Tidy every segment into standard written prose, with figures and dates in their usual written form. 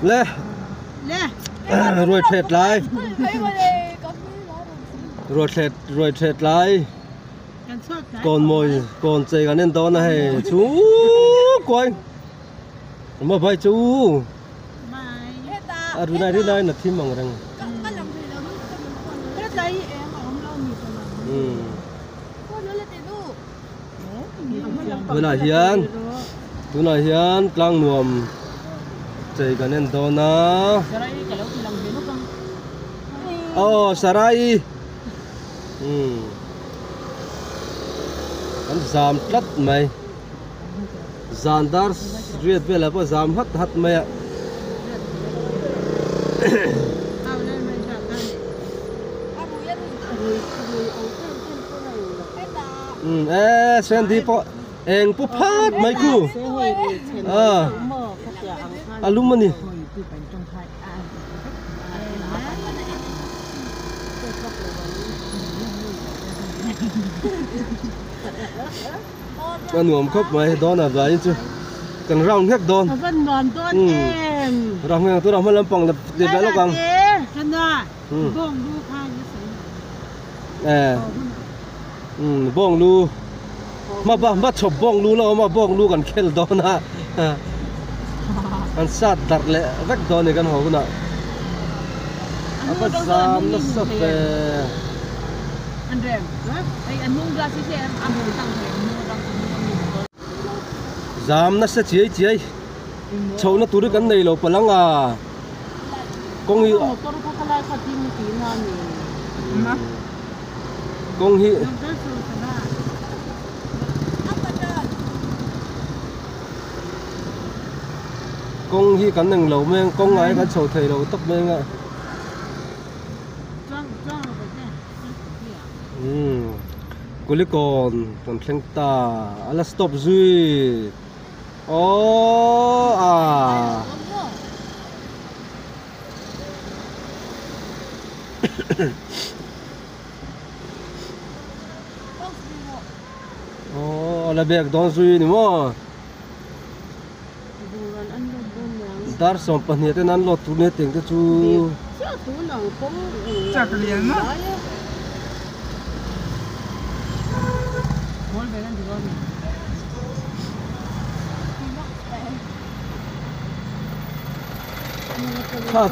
lê rồi thệt lại rồi thệt lại còn mồi còn chơi cái nên đó này chú coi mà phải chú à thứ này là thêm bằng rằng thứ này hiền clang nuông chơi cái nên đó na sarai anh giảm lát mày giảm dar riết về là có giảm hắt mày ạ sen đi po eng po phát mấy cu alum mani anh nuông khóc mày đó là vậy chứ cần rong hết đòn rong hết tôi rong hết làm bằng là để bé nó bằng bong lu mà chụp bong lu nó mà bong lu cần khéo đó na anh sát đặt lệ vách đó này cần hồ cái nào apa zam nó sắp về anh rèm anh muốn ra xí xe anh muốn tăng zam nó sẽ chế châu nó tụi cái này lâu phải lắm à công hi công hi công hi cắn đừng lâu men công ấy cắn sầu thầy lâu tóc men ạ cô lấy còn khen ta ala stop duy ala bek don duy ni mo dar som pahnia te nan lot tu ne teng te chu chak lian na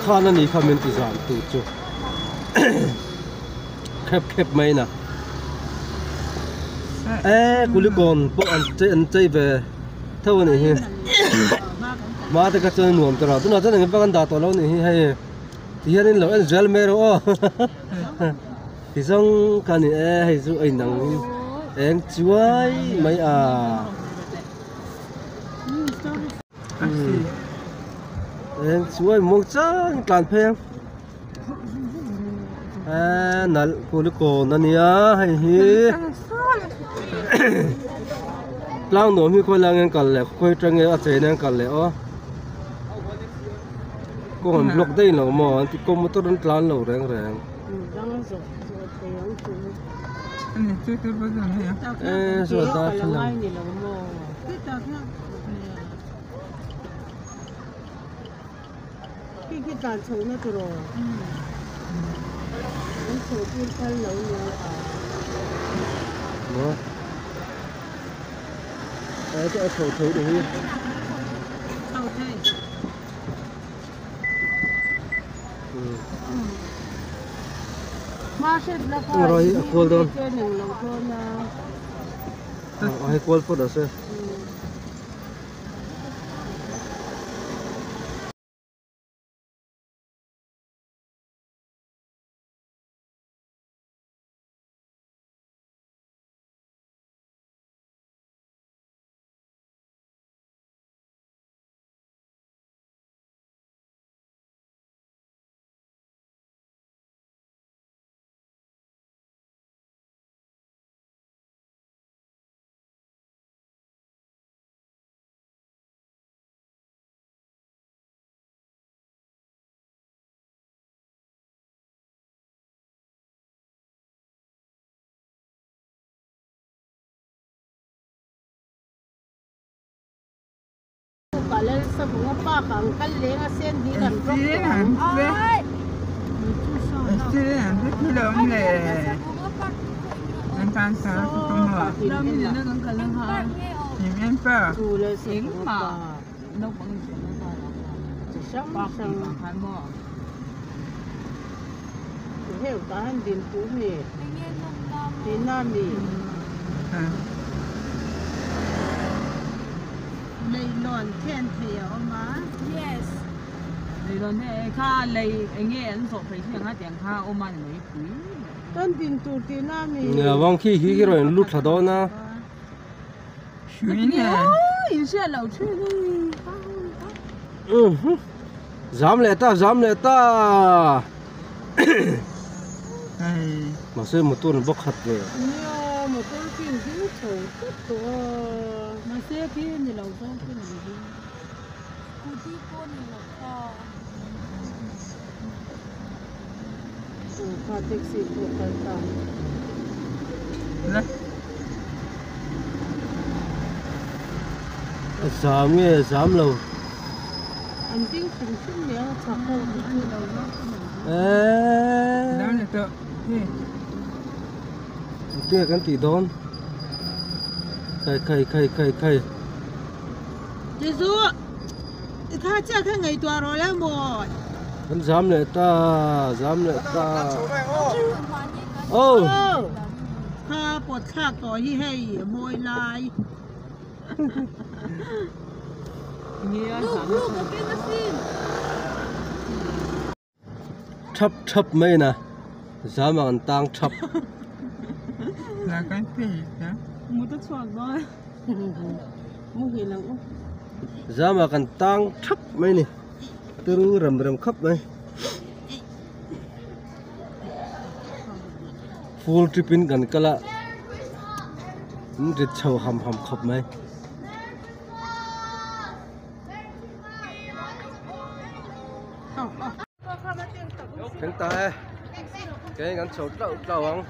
kha na ni khamen ti zam tu chu khep mai na kulikon po an chei về thâu này hi mà ta cái chân nuông tao tôi nói cho nên cái đào to lâu này hay thì hiện nay là gel mê rồi thì xong cái này hay dụ anh nắng em chuối mấy em chuối mong chắc càn phèn nãy kulikon anh nhá hay hi lao nổ mi coi lang cần lẽ coi trăng nghe ở trên đang cần lẽ cô còn block đây là mà thì cô mới tốt đến plan lẩu rèn rồi ta phải làm cái tàn sầu nó rồi anh sầu cái phân lẩu nữa cái thầu thử được đi rồi quên luôn hay quên phút đó cả lên sao cũng ba càng cắt lấy cái sen đi gần rốc Chị hẳn thế. Chị hẳn thế khi lớn lệ. Anh tan sao không hả? đâu như nó còn cần lên hả Nhìn em phở. dù là sen mà nó vẫn chuyển nó vào chỉ sống ba sang khi mà khai mò hiểu cả hành điện phú mì điện nam mì này lòn thiên thiểu mà thì rồi nè kha lấy anh nghe anh sổ phải xem hai tiếng kha ôm ăn mấy quý tên điện tụ điện nam mì vong khi rồi lút thật đó na Xuyến nè. yên xe lẩu chơi đi dám lệ ta mà xem một tuần bốc hạt về nhiều một con phim dữ trời rất to mà xe kia thì lẩu rau cái này đi pha taxi của tân ta Đấy dám lâu anh tiếng thành sinh nhớ chả không đi đâu Đó là tự. kia cái tỷ đón khay Giêsu tha cha cái ngày tua rồi em rồi vẫn dám lệ ta ô ha bột khác có gì hay môi lại nghe chập mấy nè dám mà còn tăng chập Là cái gì đó. mua tất soạn thôi mua gì nào dám mà còn tăng chập mấy nè từ rầm khắp đây full tripin gần cả là rất sâu hầm khắp mấy chúng ta cái ngắn sầu đậu không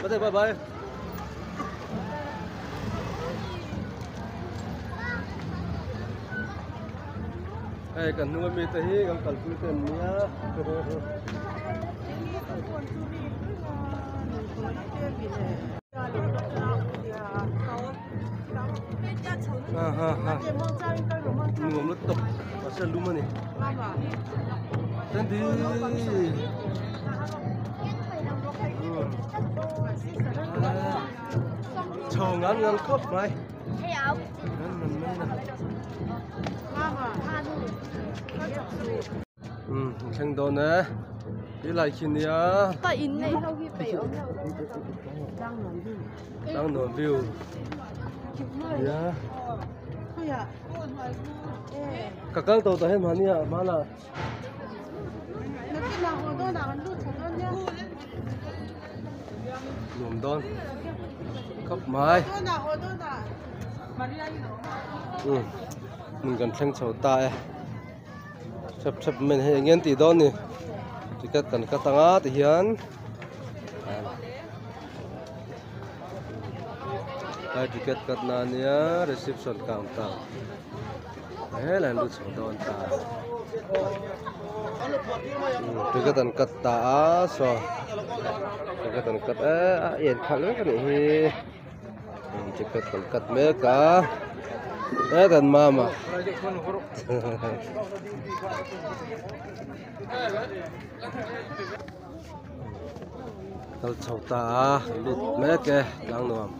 có thể bye bye Ê, cần nuôi mì tới cần cần nuôi tiền nhá. Ngom nó tập, và sẽ lúm này. Tên đi. Chờ ngắn khớp này. Khang đồ nè, đi lại khi nữa. có in này không ghi biểu Đang nổi view. Yeah. Các con tàu tới hết mà nhỉ, mà là. Nồm đón. Cấp mai. Mình cần khang sầu tai. Sắp mình hay nghe tí đón nè. Chỉ cần cắt tăng á thì hiền. Hai tiket kat nanya reception counter. Là lúc sầu đón ta. Tikatan kat ta so. Tikatan kat yên khá lắm cái này. Tikatan kat mấy cả. Kan mama. Tao chầu ta lít mấy cái đang nuông.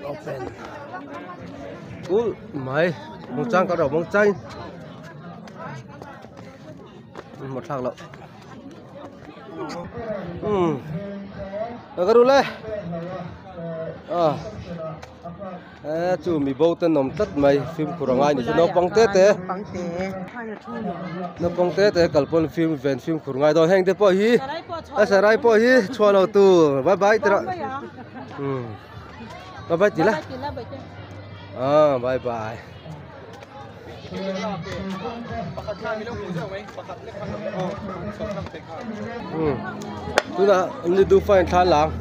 Open. Cool mày mong trang cao đầu mong chanh. Một thằng lợn. Cái đuôi chú mì bầu tên nồng tất mày phim của ai nhỉ nó băng tết thế nó băng tết thế cả bọn phim về phim của ai đó hẹn thế bỏ hi sẽ rai bỏ hi chua lâu tu bye bye tera bye bye tila bye bye tu na anh đi du phai than lang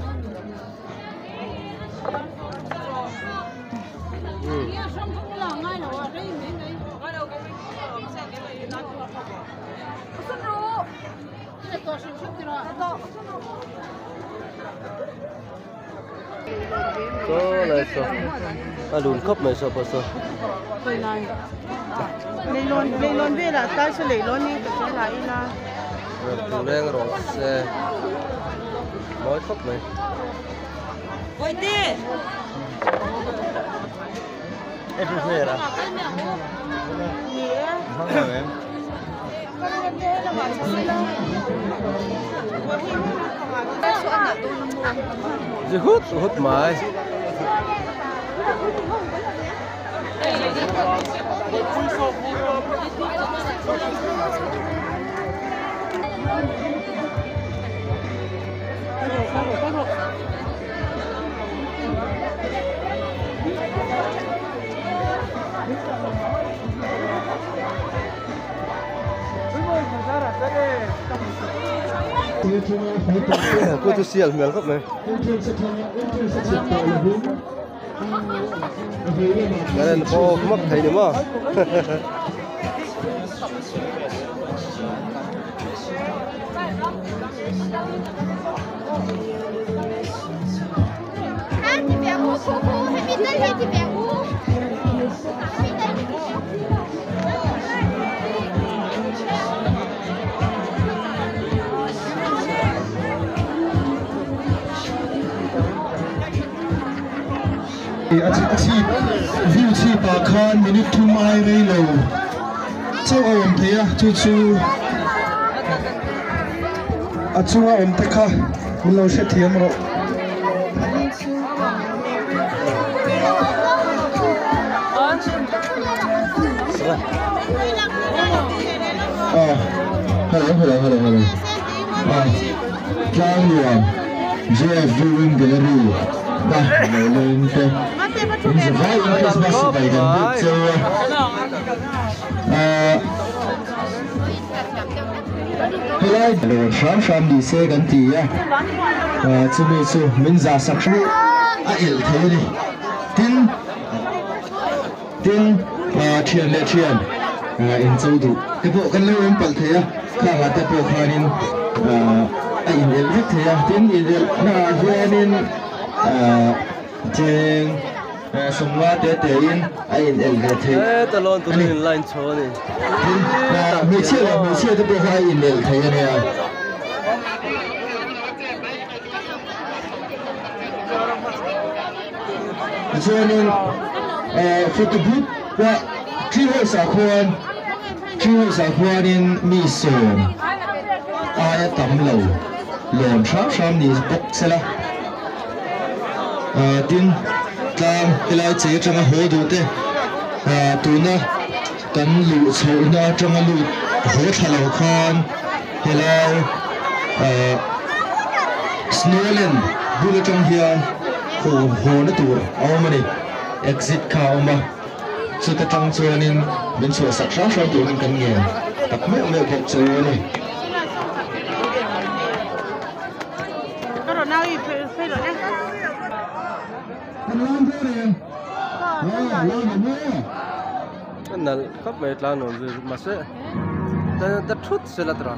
có này sao lùn khóc mày sao sao Tôi này lấy lon về là ta sẽ lấy lon đi cái lại là tủ đen rồi xe nói khóc mày ôi đi em phải về ra không phải em gì hút mày cô tôi xìa miếng khóc mày cái này có mất thấy đúng không view chi pa khan minute to mai rei lo chau om thea chu chu a chunga om te kha min lo se thiam ro hello Trang Yuan JF Viewing Gallery ba lo lên te in the right is massive by the so hello sham đi xe gần tí à chú mình chú mình ra sắc số il thế đi tin chuyện lệ chuyện in châu đủ cái bộ cái lâu em bật thế à khá là cái bộ khoa nên in il hết thế à tin il na hiện trên sông hoa tế in in el thế ta lon tụi mình line cho này mấy chiếc cái bộ hoa in el thế này cho nên photo booth và khi hội xã khoan nên mi sồn ai tắm lầu lồn sáng đi bốc xe la tin tam ilai che changa ho du te tuna kan lu chho na changa lu ho thalo khan helai snowland bula chang hian ho na tur awmani exit kha awma chuta chang chuanin bin chu sak sha sha turin kan nge tak me bok chuani cái nào đi phê rồi đấy cái này cấp về là nó gì mà sẽ ta chút sẽ là tra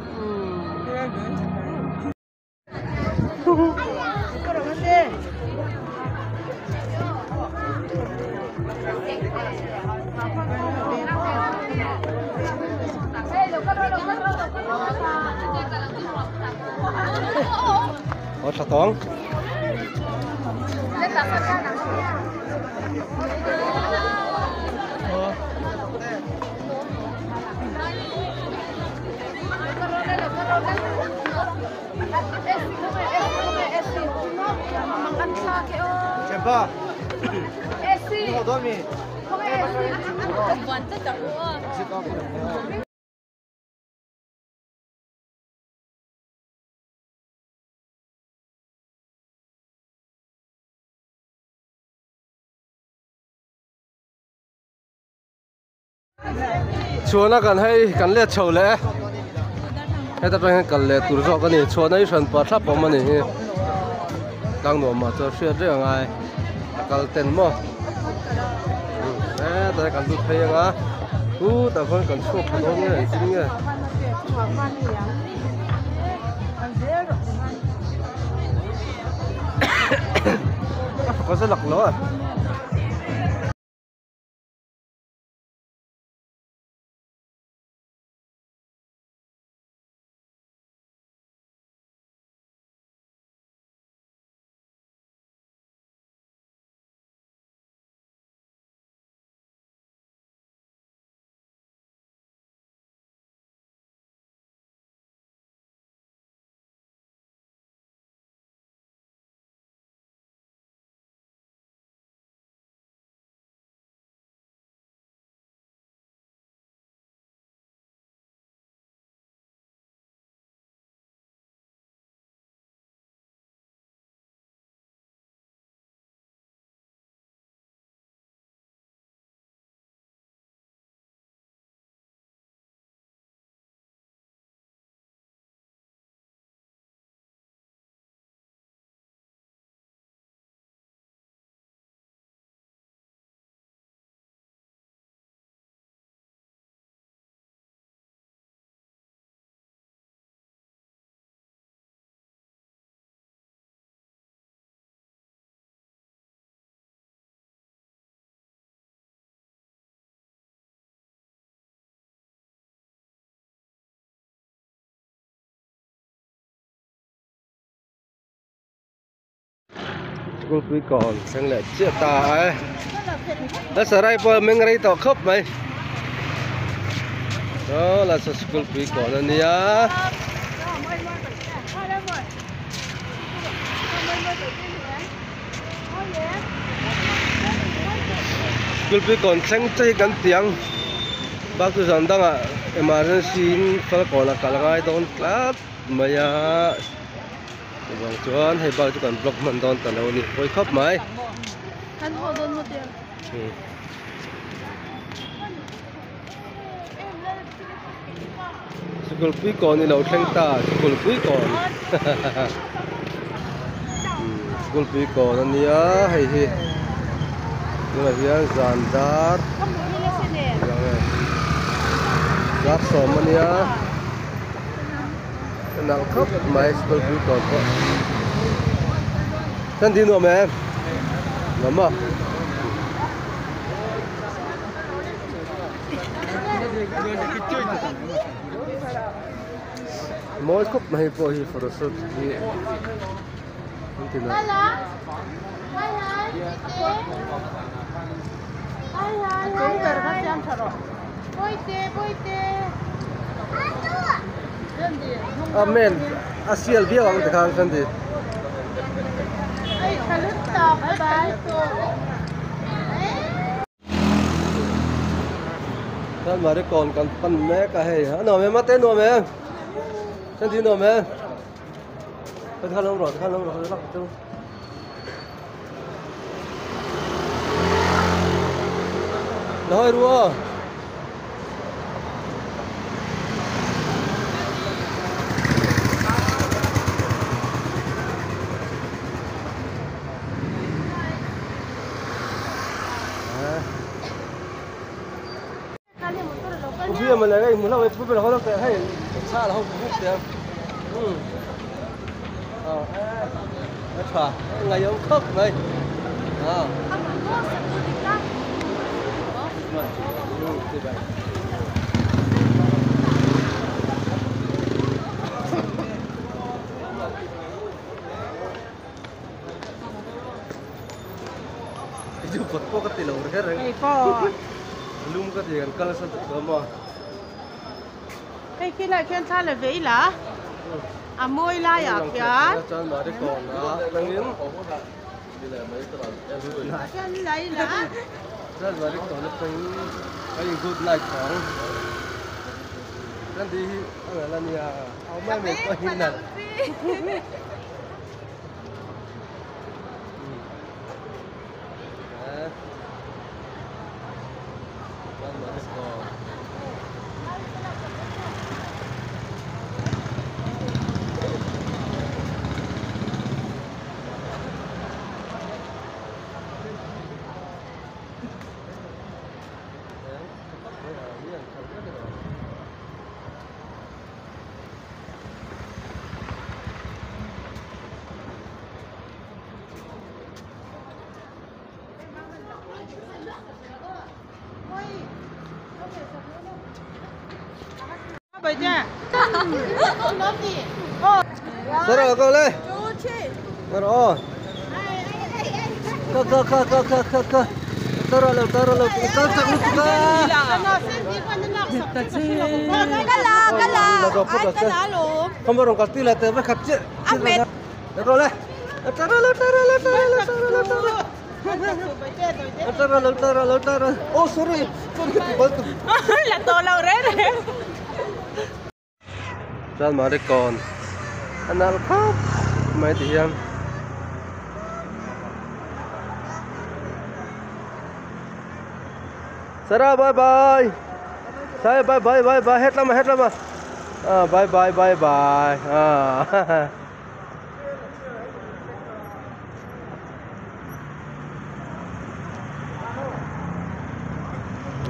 ở sao toán Siapa? Esi. Mau dormi? Chúa nó cần hay cần liệt chầu lẽ, hay ta phải cần liệt tụi rõ cái này chúa nó chuẩn bắt sắp bóng mà này, đang nổ mà cho xuyên rất là ngay, cần tiền mà, ta cần tụt hay ngã, ta phải cần chụp cái đó nghe, chính nghe. có rất lọc lỗ à. School quý còn sang lại chia tà ấy đã sợ đây vừa mình ngay tỏ khớp mày đó là school quý còn anh nhá school quý còn sang chơi gắn tiếng bác tôi rằng đang emergency phải còn là cả ngày đón class mày à vâng chuan hay bao nhiêu cần block mình đón tận đâu nè coi khắp mày Anh hồ đôn một điều. School quý còn đi lâu thanh ta school quý còn school quý còn anh nhá hay hi nhưng mà hiện dàn dar dar sớm anh nhá nặng khóc máy school quý còn có thân tin rồi mà em lắm à mỗi khúc này vô hi photoshoot gì không tin nào amen asial dia orang tekan sendiri thân mà còn phần mẹ cả hay hả nồi mẹ mất tên nồi mẹ chân thì nồi mẹ thân khăn lông rồi lắc chung nói đùa bây giờ mình lại đây muốn làm cái bây giờ nó hay xa là không hút tiền nó thỏa ngày ông khóc đây itu buat kok tilau kan belum kan dia kan satu sama cái này khen tha là vĩ là môi la à kìa chân mà đi còn đang yếm đi là mấy cái là chân lấy là chân mà đi còn nó cái good nightของchân đi ở là nhà áo mai mình có hình nè bây giờ Sao rồi con lên rồi cơ taro lo taro lo không bao giờ tí là tới với khát chết rồi lên taro oh sorry là to lâu đấy ra mà đây còn anh ăn khóc mấy thì em Sarah bye bye Sai bye bye hết lắm à bye bye à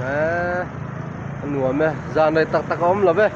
nè anh nuông mẹ ra đây tắc ốm là mẹ